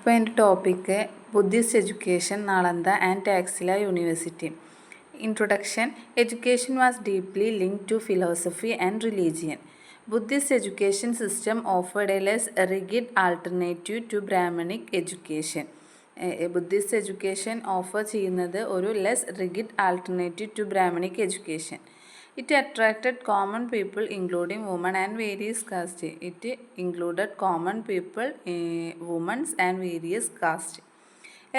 അപ്പോൾ എൻ്റെ topic Buddhist education, Nalanda and Taxila University. Introduction. Education was deeply linked to philosophy and religion. Buddhist education system offered a less rigid alternative to Brahmanic education. Buddhist education offer ചെയ്യുന്നത് ഒരു less rigid alternative to Brahmanic education. It attracted common people including women and various castes. It included common people, women and various castes.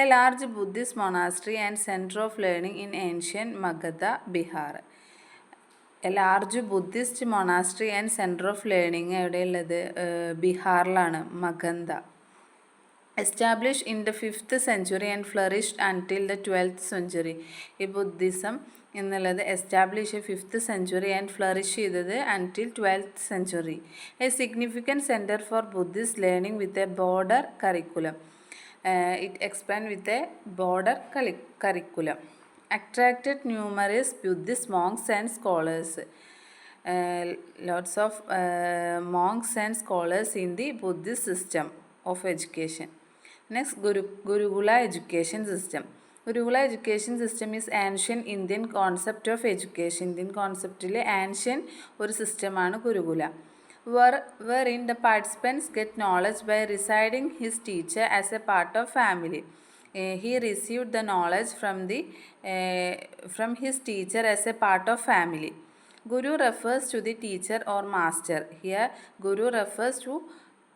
A large Buddhist monastery and center of learning in ancient Magadha, Bihar. A large Buddhist monastery and center of learning എവിടെയുള്ളത് ബീഹാറിലാണ്, മഗന്ധ. Established in the 5th century and flourished until the 12th century. ഈ Buddhism എന്നുള്ളത് establish 5th century and flourish ചെയ്തത് until 12th century. A significant center for Buddhist learning with a broader curriculum. It expanded with a broader curriculum. Attracted numerous Buddhist monks and scholars. Lots of monks and scholars in the Buddhist system of education. Next, Gurukula education system. Gurukula education system is ancient Indian concept of education. Indian concept ile ancient ഒരു സിസ്റ്റമാണ് ഗുരുകുല, wherein the participants get knowledge by residing his teacher as a part of family. He received the knowledge from his teacher as a part of family. Guru refers to the teacher or master. Here, Guru refers to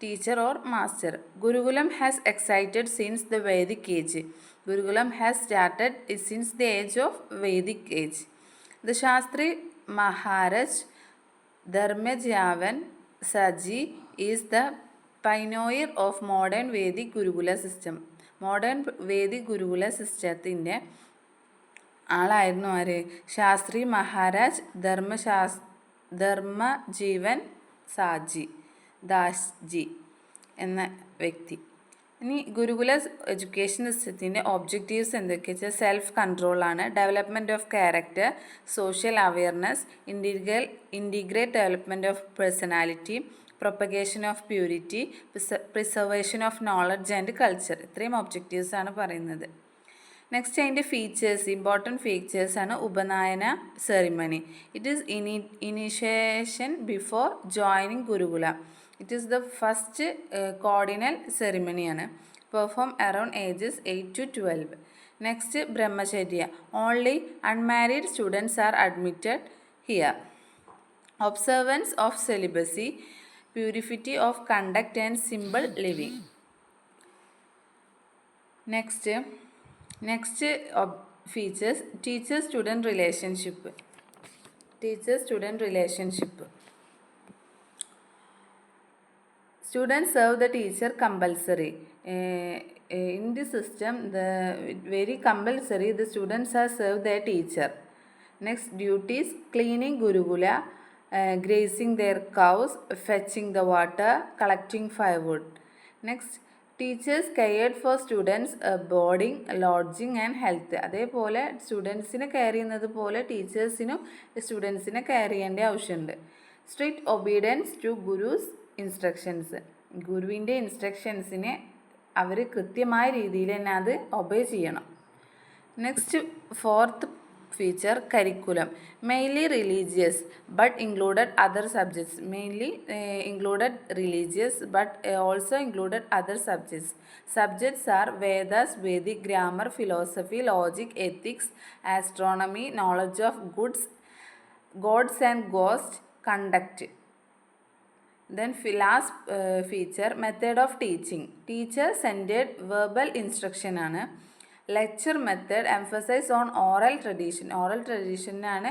teacher or master. Gurukulam has existed since the Vedic age. Gurukulam has started since the age of Vedic age. The Shastri Maharaj Dharmjavan Saji is the pioneer of modern Vedic Gurukula system. Modern Vedic Gurukula systemത്തിൻ്റെ ആളായിരുന്നു ആര്? ശാസ്ത്രി മഹാരാജ് ധർമ്മജീവൻ ദാസ്ജി എന്ന വ്യക്തി. ഇനി ഗുരുകുല education സിസ്റ്റത്തിൻ്റെ objectives എന്തൊക്കെയാ വെച്ചാൽ self കൺട്രോളാണ്, development of character, social awareness, integrate development of personality, propagation of purity, preservation of knowledge and culture. ഇത്രയും ഒബ്ജക്റ്റീവ്സ് ആണ് പറയുന്നത്. നെക്സ്റ്റ് അതിൻ്റെ ഫീച്ചേഴ്സ്, ഇമ്പോർട്ടൻറ്റ് ഫീച്ചേഴ്സ് ആണ് Upanayana ceremony. It is initiation before joining Gurukula. It is the first cardinal സെറിമണിയാണ്. Perform around ages 8 to 12. Next Brahmacharya. Only unmarried students are admitted here. Observance of celibacy, purity of conduct and simple living. Next features, teacher-student relationship. Students serve the teacher compulsory. In this system, very compulsory, the students are served their teacher. Next, duties, cleaning Gurukula, grazing their cows, fetching the water, collecting firewood. Next, teachers cared for students boarding, lodging and health. അതേപോലെ സ്റ്റുഡൻസിനെ care ചെയ്യുന്നത് പോലെ ടീച്ചേഴ്സിനും സ്റ്റുഡൻസിനെ care ചെയ്യേണ്ട ആവശ്യമുണ്ട്. Strict obedience to guru's instructions. ഗുരുവിൻ്റെ ഇൻസ്ട്രക്ഷൻസിനെ അവർ കൃത്യമായ രീതിയിൽ തന്നെ അത് ഒബേ ചെയ്യണം. Next fourth feature, curriculum. Mainly religious but included other subjects. Included religious but also included other subjects. Subjects are Vedas, Vedic grammar, philosophy, logic, ethics, astronomy, knowledge of gods and ghosts, conduct. Then last feature, method of teaching. Teacher-centered verbal instruction ആണ്. Lecture method emphasise on oral ട്രഡീഷനാണ്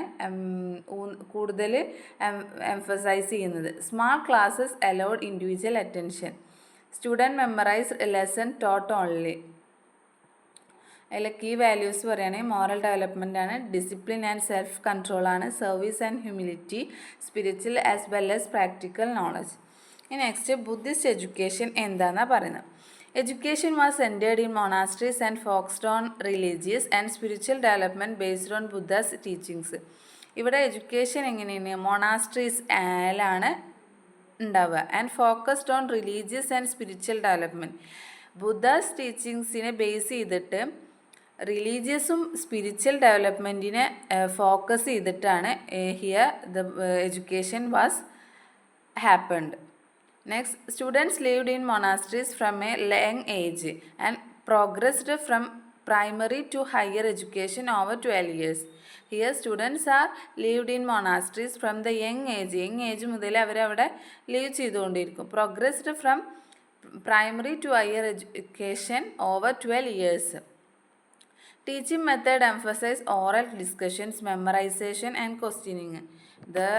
കൂടുതൽ emphasise ചെയ്യുന്നത്. Smart classes allowed individual attention. Student memorise lesson taught only. അതിൽ key values പറയുകയാണെങ്കിൽ moral development ആണ്, discipline and self കൺട്രോളാണ്, service and humility, spiritual as well as practical knowledge. Next Buddhist education എന്താണെന്നാണ് പറയുന്നത്. Education was centered in monasteries and focused on religious and spiritual development based on Buddha's teachings. ഇവിടെ education എങ്ങനെയാണ്? മൊണാസ്ട്രീസിലാണ് ഉണ്ടാവുക. And focused on religious and spiritual development. Buddha's ടീച്ചിങ്സിനെ base ചെയ്തിട്ട് റിലീജിയസും spiritual ഡെവലപ്മെൻറ്റിനെ ഫോക്കസ് ചെയ്തിട്ടാണ് here the education was happened. Next, students lived in monasteries from a young age and progressed from primary to higher education over 12 years. Here, students are lived in monasteries from the young age. Young age മുതൽ അവരവിടെ live ചെയ്തുകൊണ്ടിരിക്കും. Progressed from primary to higher education over 12 years. Teaching method emphasizes oral discussions, memorization and questioning. The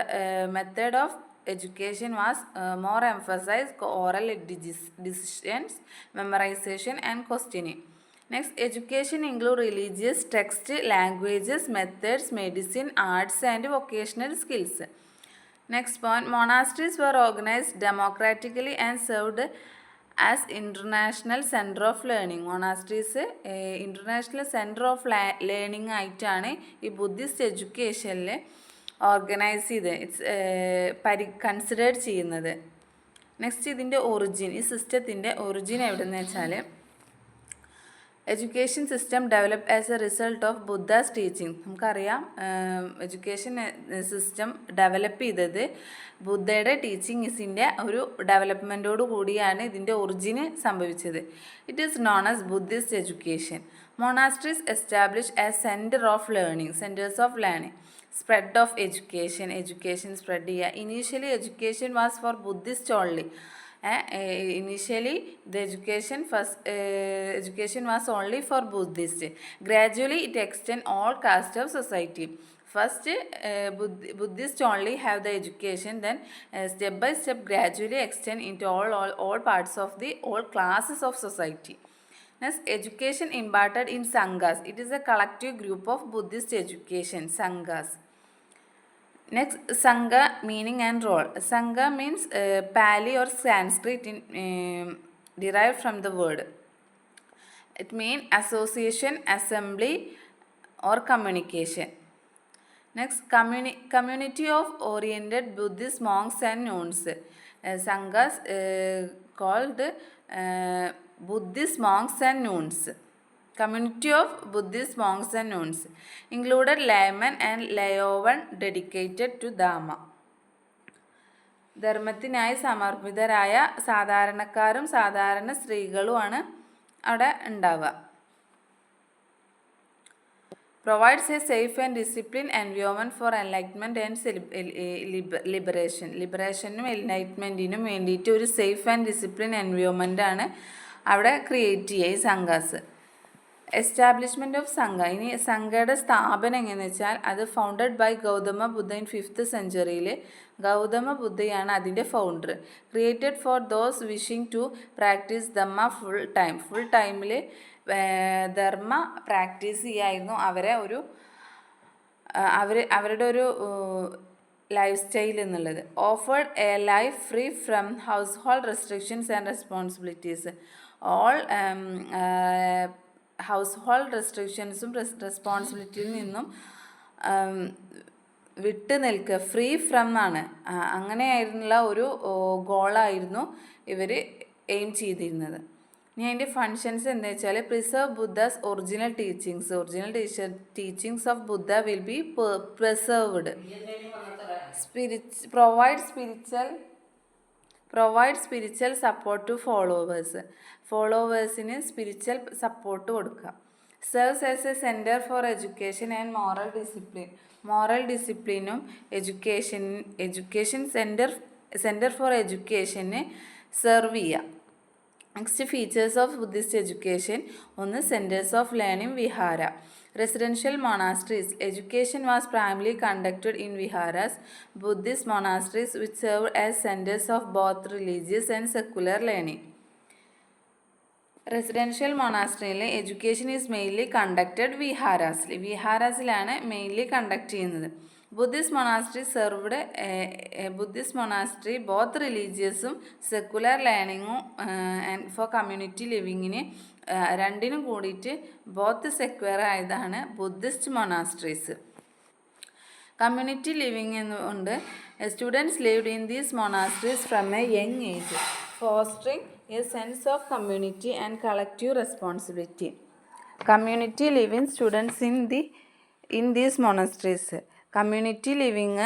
method of education was more emphasized oral decisions, memorization and questioning. Next, education include religious text, languages, methods, medicine, arts and vocational skills. Next point, monasteries were organized democratically and served as international center of learning. Monasteries international center of learning ആയിട്ടാണ് ഈ Buddhist എഡ്യൂക്കേഷനിൽ organise ചെയ്ത് considered ചെയ്യുന്നത്. Next, ഇതിൻ്റെ origin, ഈ സിസ്റ്റത്തിൻ്റെ origin എവിടെയെന്ന് വെച്ചാൽ education system develop as a result of Buddha's teaching. നമുക്കറിയാം എഡ്യൂക്കേഷൻ സിസ്റ്റം ഡെവലപ്പ് ചെയ്തത് ബുദ്ധയുടെ ടീച്ചിങ്സിൻ്റെ ഒരു ഡെവലപ്മെൻറ്റോടു കൂടിയാണ് ഇതിൻ്റെ ഒറിജിന് സംഭവിച്ചത്. It is known as Buddhist education. Monasteries establish as centre of learning, centres of learning. Spread of education spread ചെയ്യുക. Initially education was for Buddhist only. Initially the education was only for Buddhist. Gradually it extend all castes of society. First Buddhist only have the education, then step by step gradually extend into all parts of the all classes of society. Next, education imparted in sanghas. It is a collective group of Buddhist education, sanghas. Next, Sangha meaning and role. Sangha means Pali or Sanskrit derived from the word. It means association, assembly or communication. Next, community of oriented Buddhist monks and nuns. Sanghas called Buddhist monks and nuns. Community of Buddhist monks and nuns included laymen and laywomen dedicated to Dhamma. ധർമ്മത്തിനായി സമർപ്പിതരായ സാധാരണക്കാരും സാധാരണ സ്ത്രീകളുമാണ് അവിടെ ഉണ്ടാവുക. Provides a safe and disciplined environment for enlightenment and liberation. ലിബറേഷനും എൻലൈറ്റ്മെൻറ്റിനും വേണ്ടിയിട്ട് ഒരു safe and discipline environment ആണ് അവിടെ create ചെയ്യുക ഈ സംഘാസ്. എസ്റ്റാബ്ലിഷ്മെൻറ്റ് ഓഫ് സംഘ. ഇനി സംഘയുടെ സ്ഥാപനം എങ്ങനെയെന്ന് വെച്ചാൽ അത് founded by Gautama Buddha in 5th century. Gautama ബുദ്ധയാണ് അതിൻ്റെ founder. Created for those wishing to practise Dhamma full ടൈമിൽ ധർമ്മ പ്രാക്ടീസ് ചെയ്യായിരുന്നു അവരുടെ ഒരു ലൈഫ് സ്റ്റൈൽ എന്നുള്ളത്. Offered a life free from household restrictions and responsibilities. All household റെസ്ട്രിക്ഷൻസും റെസ്പോൺസിബിലിറ്റിയിൽ നിന്നും വിട്ട് നിൽക്കുക, ഫ്രീ ഫ്രം ആണ്. അങ്ങനെയായിരുന്നുള്ള ഒരു ഗോളായിരുന്നു ഇവർ എയിം ചെയ്തിരുന്നത്. ഇനി അതിൻ്റെ ഫങ്ഷൻസ് എന്താ വെച്ചാൽ preserve Buddha's original teachings of Buddha will be preserved. Provide spiritual support to ഫോളോവേഴ്സിന് സ്പിരിച്വൽ സപ്പോർട്ട് കൊടുക്കുക. Serves as a centre for education and moral ഡിസിപ്ലിനും എഡ്യൂക്കേഷൻ സെൻറ്റർ ഫോർ എഡ്യൂക്കേഷന് സെർവ് ചെയ്യുക. Next, features of Buddhist education. ഒന്ന്, centres of learning vihara. Residential monasteries. Education was primarily conducted in viharas, Buddhist monasteries which served as centers of both religious and secular learning. Residential monastery education is mainly conducted വിഹാരാസിലാണ് mainly conduct ചെയ്യുന്നത്. Buddhist monastery both റിലീജിയസും secular ലേണിങ്ങും and for community ലിവിങ്ങിന് രണ്ടിനും കൂടിയിട്ട് both secular ആയതാണ് Buddhist monasteries. Community living എന്നുകൊണ്ട് students lived in these monasteries from a young age, fostering a sense of community and collective responsibility. Community living students in these monasteries. Community living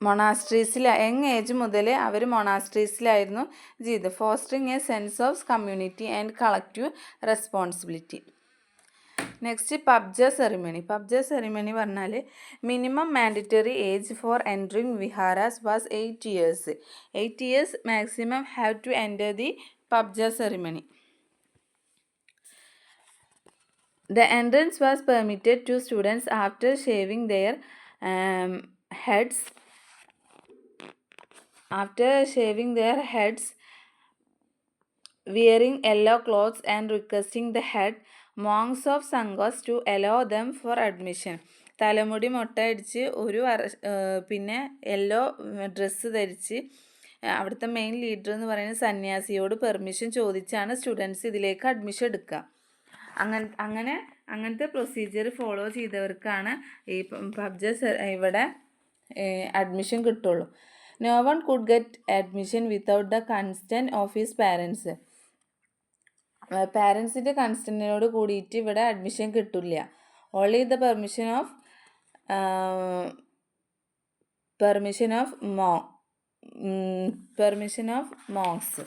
മൊണാസ്ട്രീസിൽ young age മുതൽ അവർ മൊണാസ്ട്രീസിലായിരുന്നു ചെയ്ത് fostering a sense of community and collective responsibility. Next Pabbajja ceremony. Pabbajja ceremony പറഞ്ഞാൽ minimum mandatory age for entering viharas was 8 years. 8 years maximum have to enter the Pabbajja ceremony. The entrance was permitted to students after shaving their heads. Wearing yellow clothes and requesting the head monks of sanghas to allow them for admission. തലമുടി മൊട്ടയടിച്ച് പിന്നെ yellow dress ധരിച്ച് അവിടുത്തെ main leader എന്ന് പറയുന്ന സന്യാസിയോട് permission ചോദിച്ചാണ് students ഇതിലേക്ക് admission എടുക്കുക. അങ്ങനത്തെ പ്രൊസീജിയർ ഫോളോ ചെയ്തവർക്കാണ് ഈ പബ്ജ ഇവിടെ അഡ്മിഷൻ കിട്ടുള്ളൂ. No one could get admission without the consent of his parents. പാരൻസിൻ്റെ കൺസെൻറ്റിനോട് കൂടിയിട്ട് ഇവിടെ അഡ്മിഷൻ കിട്ടില്ല. Only the permission of monks.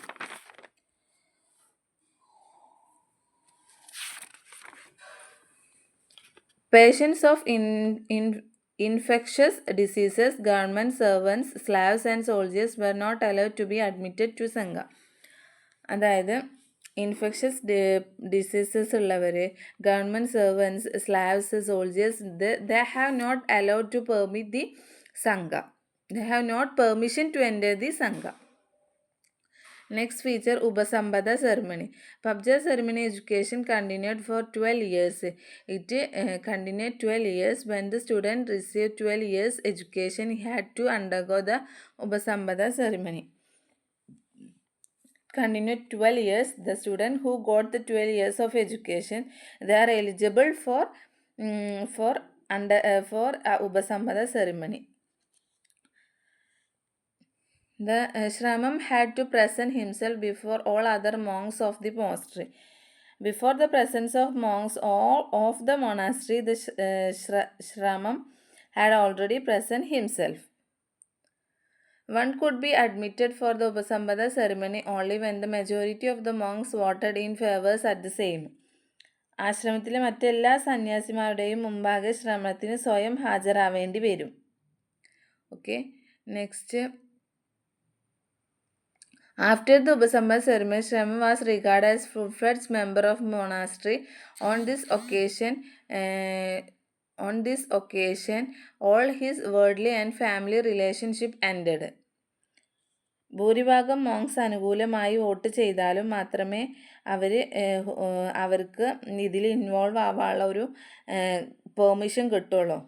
Patients of infectious diseases, government servants, slaves and soldiers were not allowed to be admitted to Sangha. അതായത് infectious diseases ഉള്ളവർ, government servants, slaves, soldiers, they have not allowed to permit the Sangha. They have not permission to enter the Sangha. Next feature, Upasambhada ceremony. Pabja ceremony education continued for 12 years. It continued 12 years. When the student received 12 years education, he had to undergo the Upasambhada ceremony. Continued 12 years. The student who got the 12 years of education, they are eligible for Upasambhada ceremony. The Shramam had to present himself before all other monks of the monastery. Before the presence of monks of the monastery, the Shramam had already present himself. One could be admitted for the Upasambhada ceremony only when the majority of the monks voted in favors at the same. ആശ്രമത്തിലെ മറ്റെല്ലാ സന്യാസിമാരുടെയും മുമ്പാകെ ശ്രമണത്തിന് സ്വയം ഹാജരാവേണ്ടി വരും. Okay, next. After the Upasambhada ceremony, Shraman was regarded as full-fledged member of monastery. On this occasion, all his worldly and family relationship ended. ഭൂരിഭാഗം monks അനുകൂലമായി vote ചെയ്താലും മാത്രമേ അവർക്ക് ഇതിൽ ഇൻവോൾവ് ആവാനുള്ള ഒരു പെർമിഷൻ കിട്ടുള്ളൂ.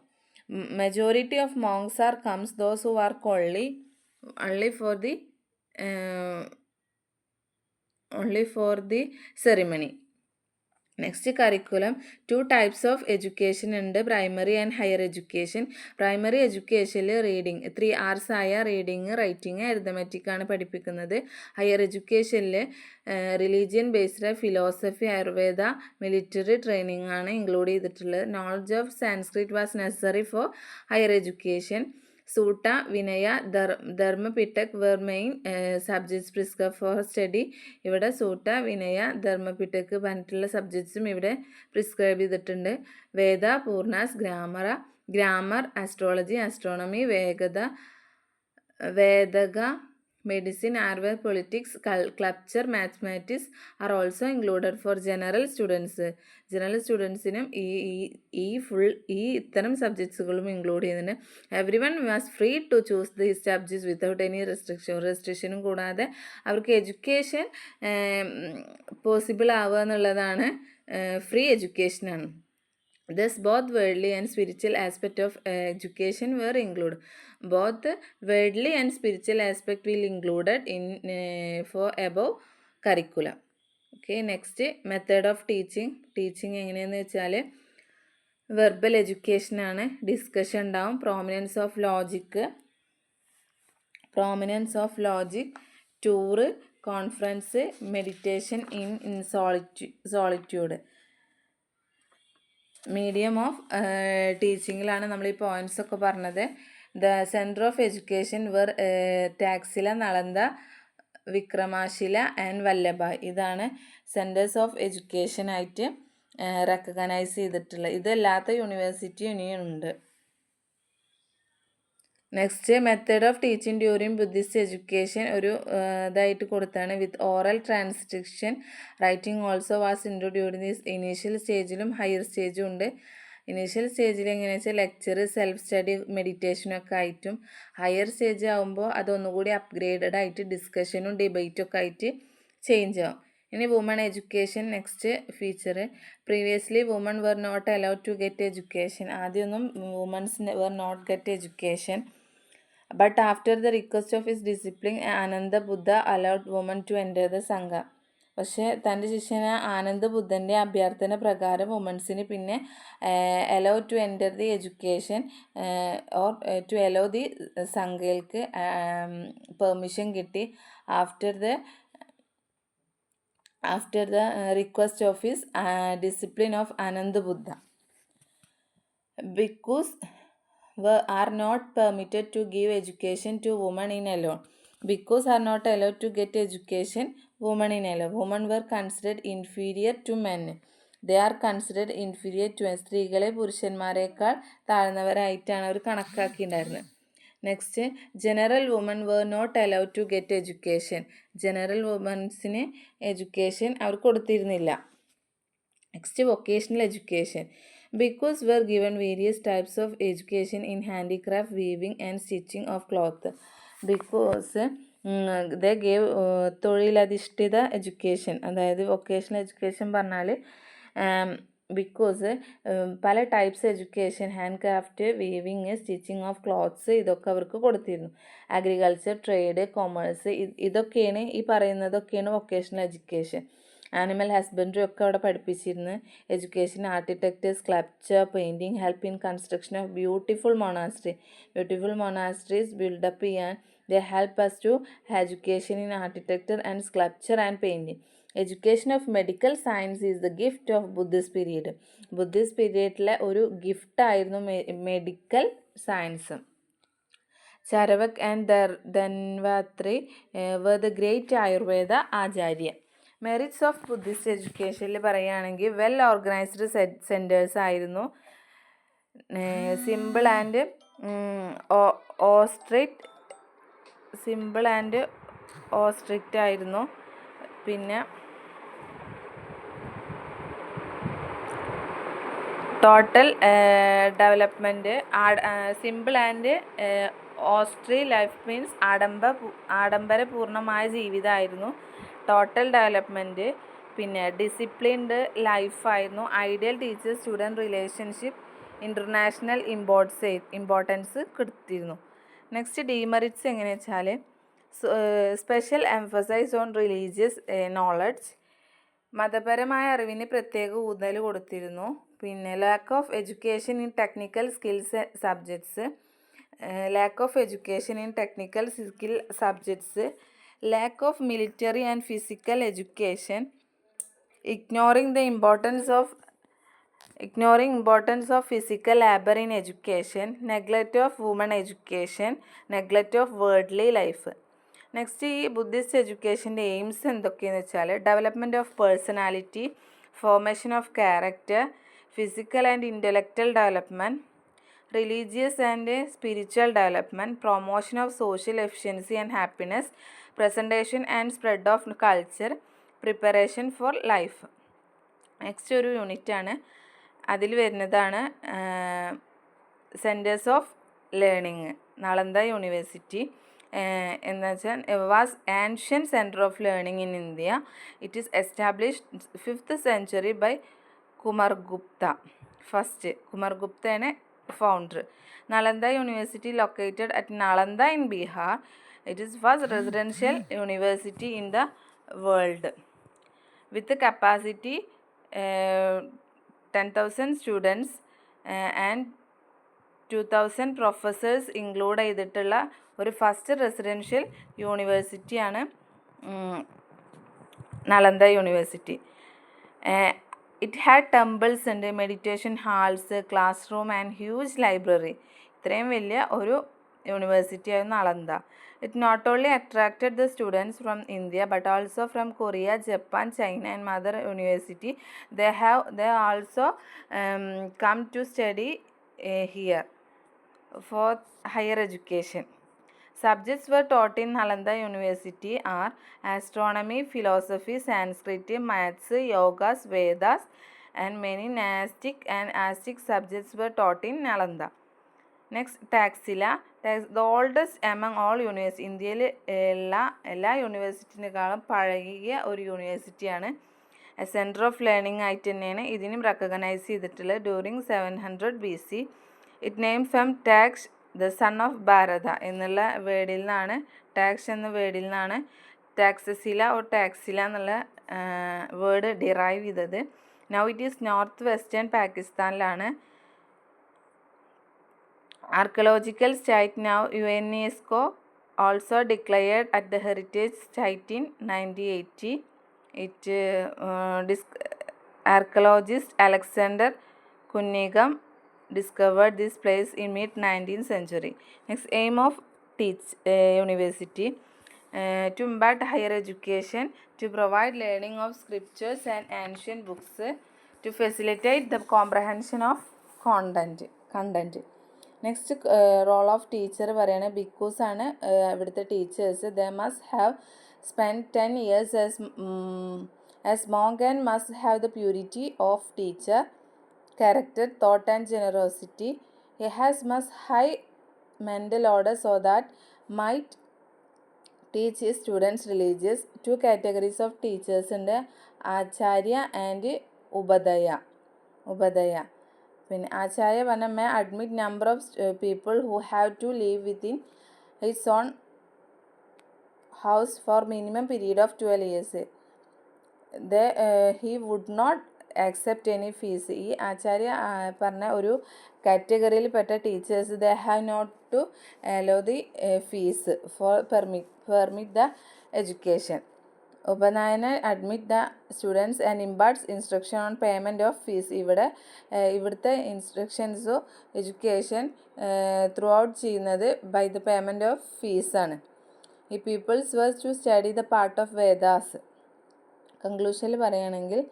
Majority of monks are comes those who work only for the ceremony. Next curriculum, 2 types of education ഉണ്ട്, primary and higher education. Primary education reading 3 hours ആയ reading, writing, arithmetic ആണ് പഠിപ്പിക്കുന്നത്. higher education religion based philosophy, ayurveda, military training ആണ് include ചെയ്തിട്ടുള്ളത്. knowledge of Sanskrit was necessary for higher education. Sutta, Vinaya, Dharma Pitak were main subjects prescribed for study. ഇവിടെ സൂട്ട, വിനയ, ധർമ്മ പിട്ടക്ക് പറഞ്ഞിട്ടുള്ള സബ്ജക്ട്സും ഇവിടെ prescribe ചെയ്തിട്ടുണ്ട്. Veda, Puranas, grammar, astrology, astronomy, വേദക, medicine, Ayurveda, politics, culture, mathematics are also included for general students. General സ്റ്റുഡൻസിനും ഇത്തരം സബ്ജക്ട്സുകളും include ചെയ്യുന്നുണ്ട്. Every one was free to choose the subjects without any റെസ്ട്രിക്ഷനും കൂടാതെ അവർക്ക് എഡ്യൂക്കേഷൻ പോസിബിൾ ആവുക എന്നുള്ളതാണ് ഫ്രീ എഡ്യൂക്കേഷനാണ്. Thus, both worldly and spiritual aspect of education were included. Both worldly and spiritual aspect will included in for above curriculum. Okay, next method of teaching. Teaching എങ്ങനെയെന്ന് വെച്ചാൽ verbal education ആണ്. Discussion ഉണ്ടാവും. prominence of logic, tour, conference, meditation in solitude. Medium of ടീച്ചിങ്ങിലാണ് നമ്മൾ ഈ points ഒക്കെ പറഞ്ഞത്. The centre of education were Taxila, Nalanda, Vikramashila and Valabhi. ഇതാണ് സെൻറ്റേഴ്സ് ഓഫ് എഡ്യൂക്കേഷൻ ആയിട്ട് റെക്കഗ്നൈസ് ചെയ്തിട്ടുള്ളത്. ഇതല്ലാത്ത യൂണിവേഴ്സിറ്റി ഇനിയുണ്ട്. Next, method of teaching during Buddhist education ഒരു ഇതായിട്ട് കൊടുത്താണ്. With oral transcription writing also was introduced. This initial സ്റ്റേജിലും ഹയർ സ്റ്റേജും ഉണ്ട്. ഇനീഷ്യൽ സ്റ്റേജിൽ എങ്ങനെയാണെന്ന് വെച്ചാൽ ലെക്ചർ, സെൽഫ് സ്റ്റഡി, മെഡിറ്റേഷനൊക്കെ ആയിട്ടും, ഹയർ സ്റ്റേജ് ആകുമ്പോൾ അതൊന്നുകൂടി അപ്ഗ്രേഡഡ് ആയിട്ട് ഡിസ്കഷനും ഡിബേറ്റും ഒക്കെ ആയിട്ട് ചേഞ്ച് ആവും. ഇനി woman education next feature. Previously woman were not allowed to get education. ആദ്യമൊന്നും women's were not get education. But after the request of his disciple Ananda Buddha allowed women to enter the സംഘ. പക്ഷേ തൻ്റെ ശിഷ്യനായ ആനന്ദ ബുദ്ധൻ്റെ അഭ്യർത്ഥന പ്രകാരം വുമൻസിന് പിന്നെ allow to enter the education or to allow the സംഘയിലേക്ക് പെർമിഷൻ കിട്ടി. After the request of his discipline of Ananda Buddha. Because are not permitted to give education to women in alone. Because are not allowed to get education women in alone. Women were considered inferior to men. They are considered inferior to men. സ്ത്രീകളെ പുരുഷന്മാരെക്കാൾ താഴ്ന്നവരായിട്ടാണ് അവർ കണക്കാക്കിയിട്ടുണ്ടായിരുന്നത്. Next, general woman were not allowed to get education. General വുമൻസിന് education അവർ കൊടുത്തിരുന്നില്ല. Next, vocational education. Because were given various types of education in handicraft, weaving and stitching of cloth. Because they gave തൊഴിലധിഷ്ഠിത education. അതായത് vocational education പറഞ്ഞാൽ because പല types education, hand craft, weaving, stitching of clothes ഇതൊക്കെ അവർക്ക് കൊടുത്തിരുന്നു. Agriculture, trade, commerce ഇതൊക്കെയാണ് ഈ പറയുന്നതൊക്കെയാണ് വൊക്കേഷണൽ എഡ്യൂക്കേഷൻ. ആനിമൽ ഹസ്ബൻഡറി ഒക്കെ അവിടെ പഠിപ്പിച്ചിരുന്നു. Education, architecture, sculpture, painting, help in construction of beautiful monasteries build up ചെയ്യാൻ. They help us to education in architecture and sculpture and painting. Education of medical science is the gift of Buddhist period. Buddhist പീരീഡിലെ ഒരു ഗിഫ്റ്റായിരുന്നു medical science. Charaka and Dhanvantari were the great Ayurveda Acharya. Merits of Buddhist എഡ്യൂക്കേഷനിൽ പറയുകയാണെങ്കിൽ well organised centres ആയിരുന്നു. Simple and austere ആയിരുന്നു. പിന്നെ total development, simple and austere life means ആഡംബരപൂർണമായ ജീവിതമായിരുന്നു. Total development, പിന്നെ ഡിസിപ്ലിൻഡ് ലൈഫായിരുന്നു. Ideal teacher student relationship international importance കൊടുത്തിരുന്നു. നെക്സ്റ്റ്, ഡീമെറിറ്റ്സ് എങ്ങനെയാ വെച്ചാൽ special emphasise on religious knowledge. മതപരമായ അറിവിന് പ്രത്യേക ഊന്നൽ കൊടുത്തിരുന്നു. പിന്നെ lack of education in technical skills subjects. Lack of military and physical education. Ignoring importance of physical labor in education. Neglect of women education. Neglect of worldly life. Next, ഈ Buddhist എഡ്യൂക്കേഷൻ്റെ aims എന്തൊക്കെയെന്ന് വെച്ചാൽ development of personality, formation of character, physical and intellectual development, religious and spiritual development, promotion of social efficiency and happiness, presentation and spread of culture, preparation for life. Next ഒരു യൂണിറ്റാണ്, അതിൽ വരുന്നതാണ് centres of learning. Nalanda university എന്ന് വെച്ചാൽ was ancient centre of learning in India. It is established 5th century by Kumargupta. കുമാർഗുപ്തയാണ് founder. Nalanda university located at Nalanda in Bihar. It is first residential university in the world with the capacity 10,000 students and 2,000 professors include ചെയ്തിട്ടുള്ള ഒരു first residential യൂണിവേഴ്സിറ്റിയാണ് Nalanda University. It had temples and meditation halls, classroom and huge library. ഇത്രയും വലിയ ഒരു university ആയിരുന്നു Nalanda. It not only attracted the students from India but also from Korea, Japan, China and other university. They also come to study here for higher education. Subjects were taught in Nalanda University are astronomy, philosophy, Sanskrit, maths, yogas, Vedas, and many Gnostic and Astic subjects were taught in Nalanda. Next, Taxila. The oldest among all universities. ഇന്ത്യയിൽ എല്ലാ യൂണിവേഴ്സിറ്റിനേക്കാളും പഴകിയ ഒരു യൂണിവേഴ്സിറ്റിയാണ്. A centre of learning ആയിട്ട് തന്നെയാണ് ഇതിനും recognise ചെയ്തിട്ടുള്ളത്. During 700 BC. It name from Taksha the son of Bharata എന്നുള്ള വേർഡിൽ നിന്നാണ്, ടാക്സ് എന്ന വേർഡിൽ നിന്നാണ് ടാക്സസില ഓർ ടാക്സില എന്നുള്ള വേർഡ് ഡിറൈവ് ചെയ്തത്. Now it is north western പാകിസ്ഥാനിലാണ്. Archaeological site now UNESCO also declared at the heritage site in 1980. Archaeologist Alexander Cunningham discovered this place in mid-19th century. Next, aim of university to impart higher education, to provide learning of scriptures and ancient books, to facilitate the comprehension of content. Next role of teacher പറയുകയാണ് because ആണ് ഇവിടുത്തെ teachers. They must have spend 10 years as monk and must have the purity of teacher, character, thought and generosity. He must high mental order so that might teach his students religious. Two categories of teachers ഉണ്ട്, ആചാര്യ and ഉപദയ. പിന്നെ ആചാര്യ പറഞ്ഞാൽ may admit number of people who have to live within his own house for minimum period of 12 years. He would not accept any fees. ഈ ആചാര്യ പറഞ്ഞ ഒരു കാറ്റഗറിയിൽപ്പെട്ട teachers they have not to allow the fees for permit the education. Upanayana admit the students and imparts instruction on payment of fees. ഇവിടുത്തെ ഇൻസ്ട്രക്ഷൻസോ education throughout ചെയ്യുന്നത് by the payment of ഫീസാണ്. ഈ people's verse to study the part of Vedas. കൺക്ലൂഷനിൽ പറയുകയാണെങ്കിൽ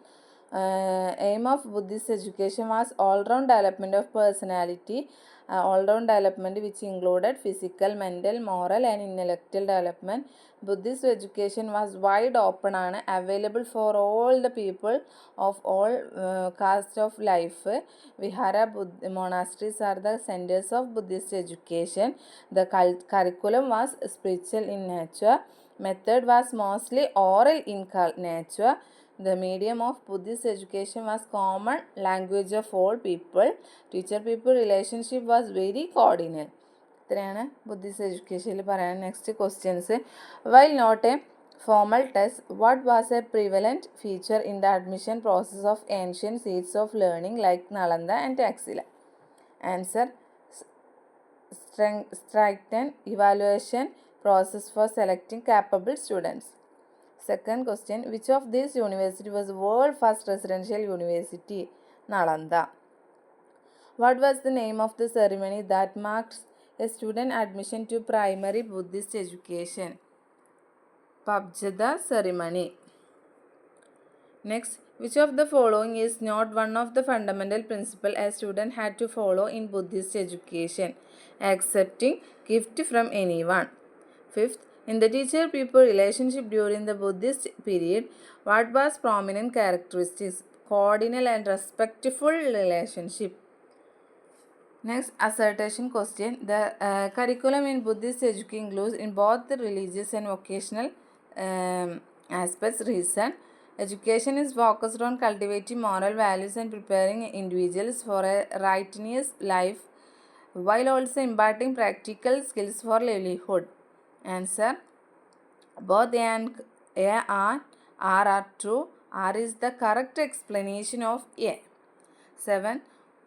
aim of Buddhist education was all-round development of personality, all-round development which included physical, mental, moral and intellectual development. Buddhist education was wide open and available for all the people of all castes of life. Vihara monasteries are the centers of Buddhist education. The curriculum was spiritual in nature. Method was mostly oral in nature. The medium of Buddhist education was common language of all people. Teacher-people relationship was very cordial. ഇത്രയാണ് Buddhist എഡ്യൂക്കേഷനിൽ പറയാൻ. Next questions. While not a formal test, what was a prevalent feature in the admission process of ancient seats of learning like Nalanda and Taxila? Answer: strengthened evaluation process for selecting capable students. Second question, which of these university was world first residential university? Nalanda. What was the name of the ceremony that marks a student admission to primary Buddhist education? Pabjada ceremony. Next, which of the following is not one of the fundamental principles a student had to follow in Buddhist education? Accepting gift from anyone. Fifth, in the teacher-pupil relationship during the Buddhist period, what was prominent characteristics? Cordial and respectful relationship. Next, assertion question. The curriculum in Buddhist education includes in both the religious and vocational aspects. Reason: education is focused on cultivating moral values and preparing individuals for a righteous life while also imparting practical skills for livelihood. Answer: both A and R are true. R is the correct explanation of A. 7.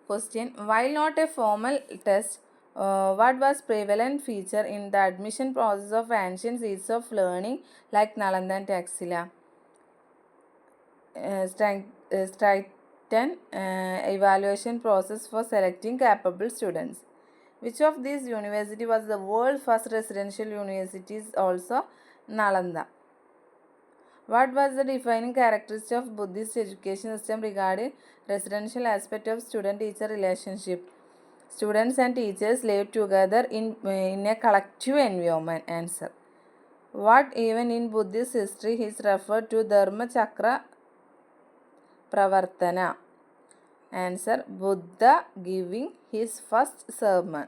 Question: while not a formal test, What was prevalent feature in the admission process of ancient seats of learning like Nalanda and Taxila? Straighten evaluation process for selecting capable students. Which of these university was the world's first residential university? Also Nalanda. What was the defining characteristic of Buddhist education system regarding residential aspect of student-teacher relationship? Students and teachers live together in a collective environment. Answer. What event in Buddhist history is referred to Dharma Chakra Pravartana? Answer. Buddha giving his first sermon.